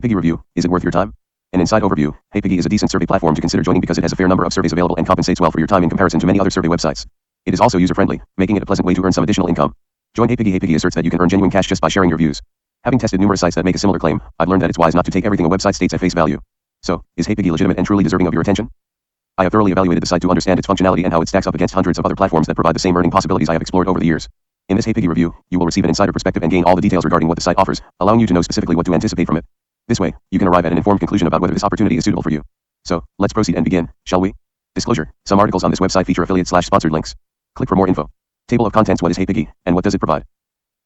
Piggy review, is it worth your time? An inside overview, HeyPiggy is a decent survey platform to consider joining because it has a fair number of surveys available and compensates well for your time in comparison to many other survey websites. It is also user-friendly, making it a pleasant way to earn some additional income. Join HeyPiggy. HeyPiggy asserts that you can earn genuine cash just by sharing your views. Having tested numerous sites that make a similar claim, I've learned that it's wise not to take everything a website states at face value. So, is HeyPiggy legitimate and truly deserving of your attention? I have thoroughly evaluated the site to understand its functionality and how it stacks up against hundreds of other platforms that provide the same earning possibilities I have explored over the years. In this HeyPiggy review, you will receive an insider perspective and gain all the details regarding what the site offers, allowing you to know specifically what to anticipate from it. This way, you can arrive at an informed conclusion about whether this opportunity is suitable for you. So, let's proceed and begin, shall we? Disclosure: some articles on this website feature affiliate/sponsored links. Click for more info. Table of contents: what is HeyPiggy, and what does it provide?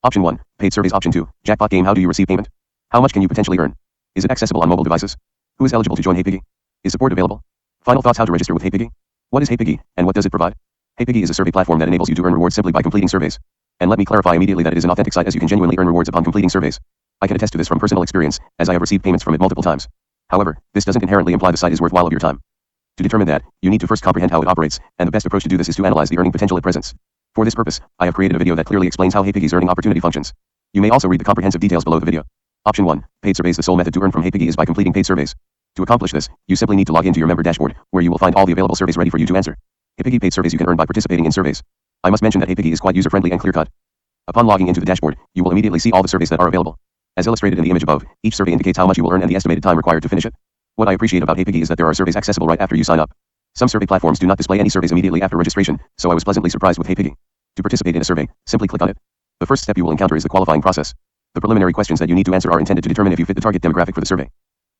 Option 1, paid surveys. Option 2, jackpot game. How do you receive payment? How much can you potentially earn? Is it accessible on mobile devices? Who is eligible to join HeyPiggy? Is support available? Final thoughts: how to register with HeyPiggy? What is HeyPiggy, and what does it provide? HeyPiggy is a survey platform that enables you to earn rewards simply by completing surveys. And let me clarify immediately that it is an authentic site, as you can genuinely earn rewards upon completing surveys. I can attest to this from personal experience, as I have received payments from it multiple times. However, this doesn't inherently imply the site is worthwhile of your time. To determine that, you need to first comprehend how it operates, and the best approach to do this is to analyze the earning potential it presents. For this purpose, I have created a video that clearly explains how HeyPiggy's earning opportunity functions. You may also read the comprehensive details below the video. Option 1, paid surveys. The sole method to earn from HeyPiggy is by completing paid surveys. To accomplish this, you simply need to log into your member dashboard, where you will find all the available surveys ready for you to answer. HeyPiggy paid surveys you can earn by participating in surveys. I must mention that HeyPiggy is quite user-friendly and clear-cut. Upon logging into the dashboard, you will immediately see all the surveys that are available. As illustrated in the image above, each survey indicates how much you will earn and the estimated time required to finish it. What I appreciate about HeyPiggy is that there are surveys accessible right after you sign up. Some survey platforms do not display any surveys immediately after registration, so I was pleasantly surprised with HeyPiggy. To participate in a survey, simply click on it. The first step you will encounter is the qualifying process. The preliminary questions that you need to answer are intended to determine if you fit the target demographic for the survey.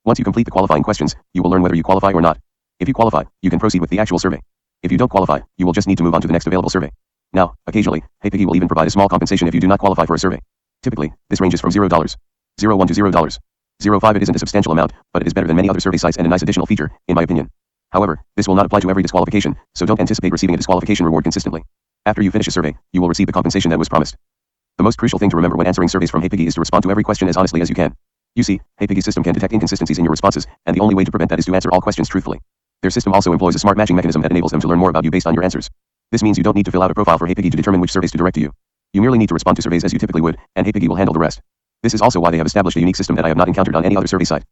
Once you complete the qualifying questions, you will learn whether you qualify or not. If you qualify, you can proceed with the actual survey. If you don't qualify, you will just need to move on to the next available survey. Now, occasionally, HeyPiggy will even provide a small compensation if you do not qualify for a survey. Typically, this ranges from $0, $0.1 to $0, $0.5. It isn't a substantial amount, but it is better than many other survey sites and a nice additional feature, in my opinion. However, this will not apply to every disqualification, so don't anticipate receiving a disqualification reward consistently. After you finish a survey, you will receive the compensation that was promised. The most crucial thing to remember when answering surveys from HeyPiggy is to respond to every question as honestly as you can. You see, HeyPiggy's system can detect inconsistencies in your responses, and the only way to prevent that is to answer all questions truthfully. Their system also employs a smart matching mechanism that enables them to learn more about you based on your answers. This means you don't need to fill out a profile for HeyPiggy to determine which surveys to direct to you. You merely need to respond to surveys as you typically would, and HeyPiggy will handle the rest. This is also why they have established a unique system that I have not encountered on any other survey site.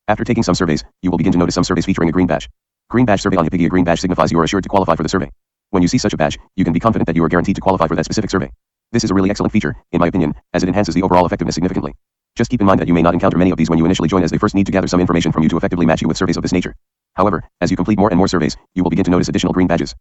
After taking some surveys, you will begin to notice some surveys featuring a green badge. Green badge survey on HeyPiggy. A green badge signifies you are assured to qualify for the survey. When you see such a badge, you can be confident that you are guaranteed to qualify for that specific survey. This is a really excellent feature, in my opinion, as it enhances the overall effectiveness significantly. Just keep in mind that you may not encounter many of these when you initially join, as they first need to gather some information from you to effectively match you with surveys of this nature. However, as you complete more and more surveys, you will begin to notice additional green badges.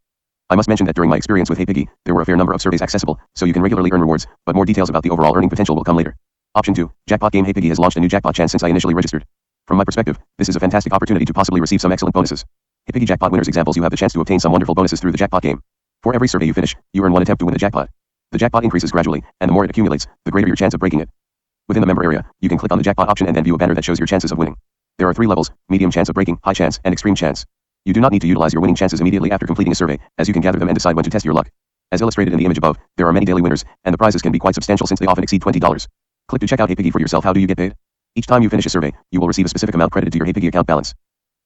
I must mention that during my experience with HeyPiggy, there were a fair number of surveys accessible, so you can regularly earn rewards, but more details about the overall earning potential will come later. Option 2, jackpot game. HeyPiggy has launched a new jackpot chance since I initially registered. From my perspective, this is a fantastic opportunity to possibly receive some excellent bonuses. HeyPiggy jackpot winners examples: you have the chance to obtain some wonderful bonuses through the jackpot game. For every survey you finish, you earn one attempt to win the jackpot. The jackpot increases gradually, and the more it accumulates, the greater your chance of breaking it. Within the member area, you can click on the jackpot option and then view a banner that shows your chances of winning. There are 3 levels: medium chance of breaking, high chance, and extreme chance. You do not need to utilize your winning chances immediately after completing a survey, as you can gather them and decide when to test your luck. As illustrated in the image above, there are many daily winners, and the prizes can be quite substantial since they often exceed $20. Click to check out HeyPiggy for yourself. How do you get paid? Each time you finish a survey, you will receive a specific amount credited to your HeyPiggy account balance.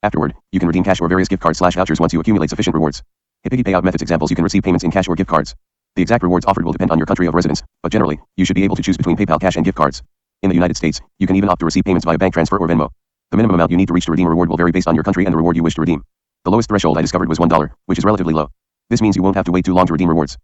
Afterward, you can redeem cash or various gift cards/vouchers once you accumulate sufficient rewards. HeyPiggy payout methods examples: you can receive payments in cash or gift cards. The exact rewards offered will depend on your country of residence, but generally, you should be able to choose between PayPal cash and gift cards. In the United States, you can even opt to receive payments via bank transfer or Venmo. The minimum amount you need to reach to redeem a reward will vary based on your country and the reward you wish to redeem. The lowest threshold I discovered was $1, which is relatively low. This means you won't have to wait too long to redeem rewards.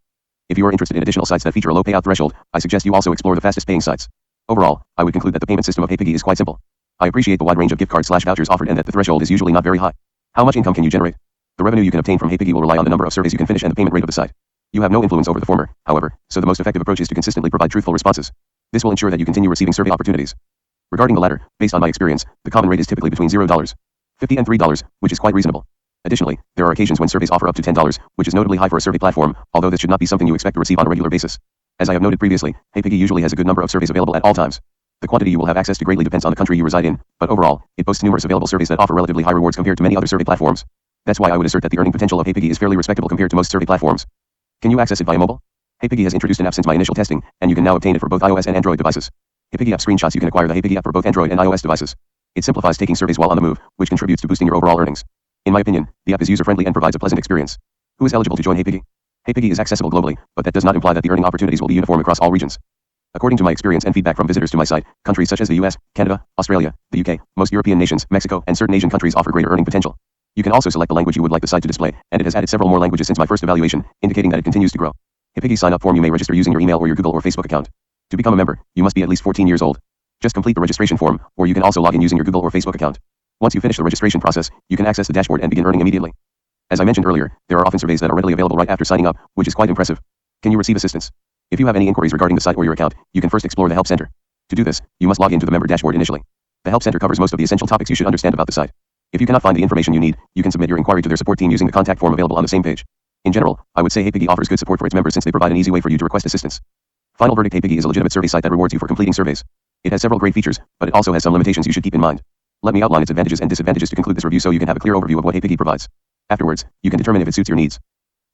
If you are interested in additional sites that feature a low payout threshold, I suggest you also explore the fastest paying sites. Overall, I would conclude that the payment system of HeyPiggy is quite simple. I appreciate the wide range of gift cards/vouchers offered and that the threshold is usually not very high. How much income can you generate? The revenue you can obtain from HeyPiggy will rely on the number of surveys you can finish and the payment rate of the site. You have no influence over the former, however, so the most effective approach is to consistently provide truthful responses. This will ensure that you continue receiving survey opportunities. Regarding the latter, based on my experience, the common rate is typically between $0.50 and $3, which is quite reasonable. Additionally, there are occasions when surveys offer up to $10, which is notably high for a survey platform, although this should not be something you expect to receive on a regular basis. As I have noted previously, HeyPiggy usually has a good number of surveys available at all times. The quantity you will have access to greatly depends on the country you reside in, but overall, it boasts numerous available surveys that offer relatively high rewards compared to many other survey platforms. That's why I would assert that the earning potential of HeyPiggy is fairly respectable compared to most survey platforms. Can you access it via mobile? HeyPiggy has introduced an app since my initial testing, and you can now obtain it for both iOS and Android devices. HeyPiggy app screenshots: you can acquire the HeyPiggy app for both Android and iOS devices. It simplifies taking surveys while on the move, which contributes to boosting your overall earnings. In my opinion, the app is user-friendly and provides a pleasant experience. Who is eligible to join HeyPiggy? HeyPiggy is accessible globally, but that does not imply that the earning opportunities will be uniform across all regions. According to my experience and feedback from visitors to my site, countries such as the US, Canada, Australia, the UK, most European nations, Mexico, and certain Asian countries offer greater earning potential. You can also select the language you would like the site to display, and it has added several more languages since my first evaluation, indicating that it continues to grow. HeyPiggy sign up form. You may register using your email or your Google or Facebook account. To become a member, you must be at least 14 years old. Just complete the registration form, or you can also log in using your Google or Facebook account. Once you finish the registration process, you can access the dashboard and begin earning immediately. As I mentioned earlier, there are often surveys that are readily available right after signing up, which is quite impressive. Can you receive assistance? If you have any inquiries regarding the site or your account, you can first explore the Help Center. To do this, you must log into the member dashboard initially. The Help Center covers most of the essential topics you should understand about the site. If you cannot find the information you need, you can submit your inquiry to their support team using the contact form available on the same page. In general, I would say HeyPiggy offers good support for its members since they provide an easy way for you to request assistance. Final verdict: HeyPiggy is a legitimate survey site that rewards you for completing surveys. It has several great features, but it also has some limitations you should keep in mind. Let me outline its advantages and disadvantages to conclude this review so you can have a clear overview of what HeyPiggy provides. Afterwards, you can determine if it suits your needs.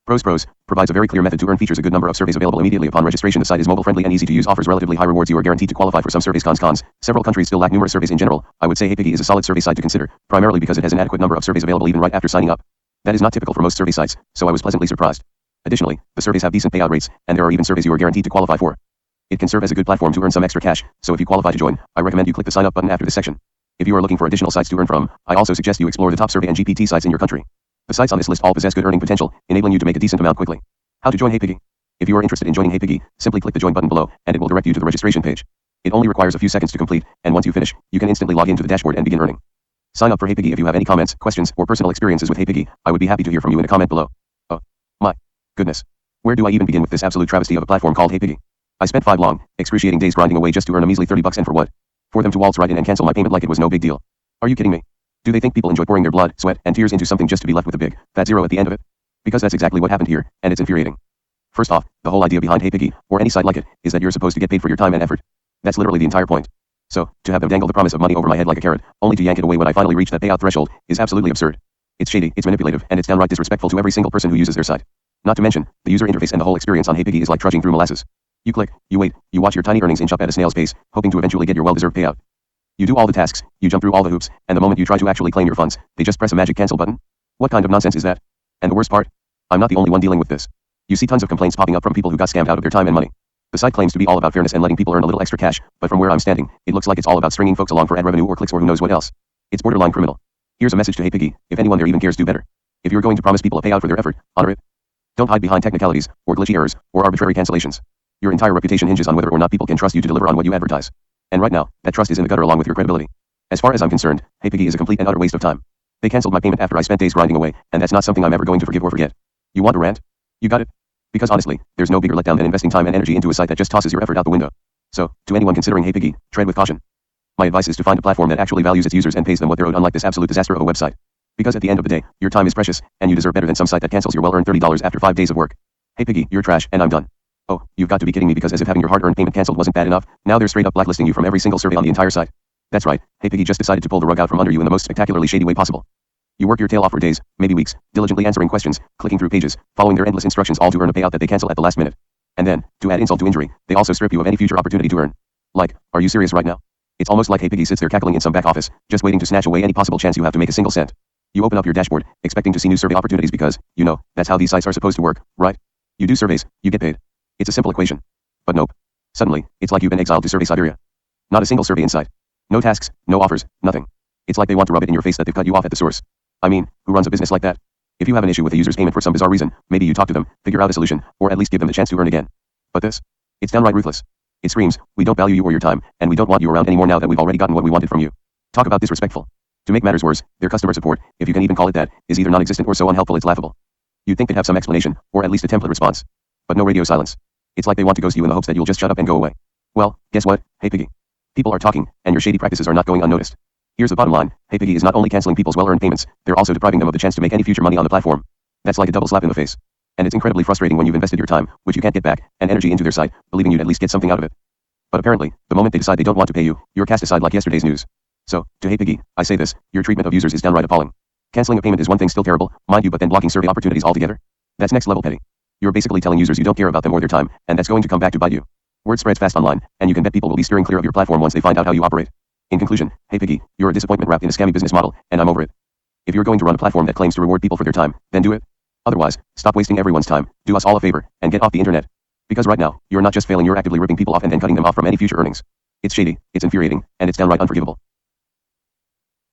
Pros: provides a very clear method to earn. Features a good number of surveys available immediately upon registration. The site is mobile friendly and easy to use. Offers relatively high rewards. You are guaranteed to qualify for some surveys. Cons: several countries still lack numerous surveys. In general, I would say HeyPiggy is a solid survey site to consider, primarily because it has an adequate number of surveys available even right after signing up. That is not typical for most survey sites, so I was pleasantly surprised. Additionally, the surveys have decent payout rates, and there are even surveys you are guaranteed to qualify for. It can serve as a good platform to earn some extra cash, so if you qualify to join, I recommend you click the sign up button after this section. If you are looking for additional sites to earn from, I also suggest you explore the top survey and GPT sites in your country. The sites on this list all possess good earning potential, enabling you to make a decent amount quickly. How to join HeyPiggy? If you are interested in joining HeyPiggy, simply click the join button below, and it will direct you to the registration page. It only requires a few seconds to complete, and once you finish, you can instantly log into the dashboard and begin earning. Sign up for HeyPiggy. If you have any comments, questions, or personal experiences with HeyPiggy, I would be happy to hear from you in a comment below. Oh my goodness. Where do I even begin with this absolute travesty of a platform called HeyPiggy? I spent 5 long, excruciating days grinding away just to earn a measly $30, and for what? For them to waltz right in and cancel my payment like it was no big deal. Are you kidding me? Do they think people enjoy pouring their blood, sweat, and tears into something just to be left with a big, fat zero at the end of it? Because that's exactly what happened here, and it's infuriating. First off, the whole idea behind HeyPiggy, or any site like it, is that you're supposed to get paid for your time and effort. That's literally the entire point. So, to have them dangle the promise of money over my head like a carrot, only to yank it away when I finally reach that payout threshold, is absolutely absurd. It's shady, it's manipulative, and it's downright disrespectful to every single person who uses their site. Not to mention, the user interface and the whole experience on HeyPiggy is like trudging through molasses. You click, you wait, you watch your tiny earnings inch up at a snail's pace, hoping to eventually get your well-deserved payout. You do all the tasks, you jump through all the hoops, and the moment you try to actually claim your funds, they just press a magic cancel button? What kind of nonsense is that? And the worst part? I'm not the only one dealing with this. You see tons of complaints popping up from people who got scammed out of their time and money. The site claims to be all about fairness and letting people earn a little extra cash, but from where I'm standing, it looks like it's all about stringing folks along for ad revenue or clicks or who knows what else. It's borderline criminal. Here's a message to HeyPiggy: if anyone there even cares, do better. If you're going to promise people a payout for their effort, honor it. Don't hide behind technicalities, or glitchy errors, or arbitrary cancellations. Your entire reputation hinges on whether or not people can trust you to deliver on what you advertise. And right now, that trust is in the gutter along with your credibility. As far as I'm concerned, HeyPiggy is a complete and utter waste of time. They canceled my payment after I spent days grinding away, and that's not something I'm ever going to forgive or forget. You want a rant? You got it? Because honestly, there's no bigger letdown than investing time and energy into a site that just tosses your effort out the window. So, to anyone considering HeyPiggy, tread with caution. My advice is to find a platform that actually values its users and pays them what they're owed, unlike this absolute disaster of a website. Because at the end of the day, your time is precious, and you deserve better than some site that cancels your well-earned $30 after 5 days of work. HeyPiggy, you're trash, and I'm done. Oh, you've got to be kidding me, because as if having your hard-earned payment canceled wasn't bad enough, now they're straight up blacklisting you from every single survey on the entire site. That's right, HeyPiggy just decided to pull the rug out from under you in the most spectacularly shady way possible. You work your tail off for days, maybe weeks, diligently answering questions, clicking through pages, following their endless instructions, all to earn a payout that they cancel at the last minute. And then, to add insult to injury, they also strip you of any future opportunity to earn. Like, are you serious right now? It's almost like HeyPiggy sits there cackling in some back office, just waiting to snatch away any possible chance you have to make a single cent. You open up your dashboard, expecting to see new survey opportunities because, you know, that's how these sites are supposed to work, right? You do surveys, you get paid. It's a simple equation. But nope. Suddenly, it's like you've been exiled to survey Siberia. Not a single survey in sight. No tasks, no offers, nothing. It's like they want to rub it in your face that they've cut you off at the source. I mean, who runs a business like that? If you have an issue with a user's payment for some bizarre reason, maybe you talk to them, figure out a solution, or at least give them the chance to earn again. But this? It's downright ruthless. It screams, we don't value you or your time, and we don't want you around anymore now that we've already gotten what we wanted from you. Talk about disrespectful. To make matters worse, their customer support, if you can even call it that, is either non-existent or so unhelpful it's laughable. You'd think they'd have some explanation, or at least a template response. But no radio silence. It's like they want to ghost you in the hopes that you'll just shut up and go away. Well, guess what, HeyPiggy? People are talking, and your shady practices are not going unnoticed. Here's the bottom line, HeyPiggy is not only canceling people's well-earned payments, they're also depriving them of the chance to make any future money on the platform. That's like a double slap in the face. And it's incredibly frustrating when you've invested your time, which you can't get back, and energy into their site, believing you'd at least get something out of it. But apparently, the moment they decide they don't want to pay you, you're cast aside like yesterday's news. So, to HeyPiggy, I say this, your treatment of users is downright appalling. Canceling a payment is one thing, still terrible, mind you, but then blocking survey opportunities altogether? That's next level petty. You're basically telling users you don't care about them or their time, and that's going to come back to bite you. Word spreads fast online, and you can bet people will be steering clear of your platform once they find out how you operate. In conclusion, HeyPiggy, you're a disappointment wrapped in a scammy business model, and I'm over it. If you're going to run a platform that claims to reward people for their time, then do it. Otherwise, stop wasting everyone's time, do us all a favor, and get off the internet. Because right now, you're not just failing, you're actively ripping people off and then cutting them off from any future earnings. It's shady, it's infuriating, and it's downright unforgivable.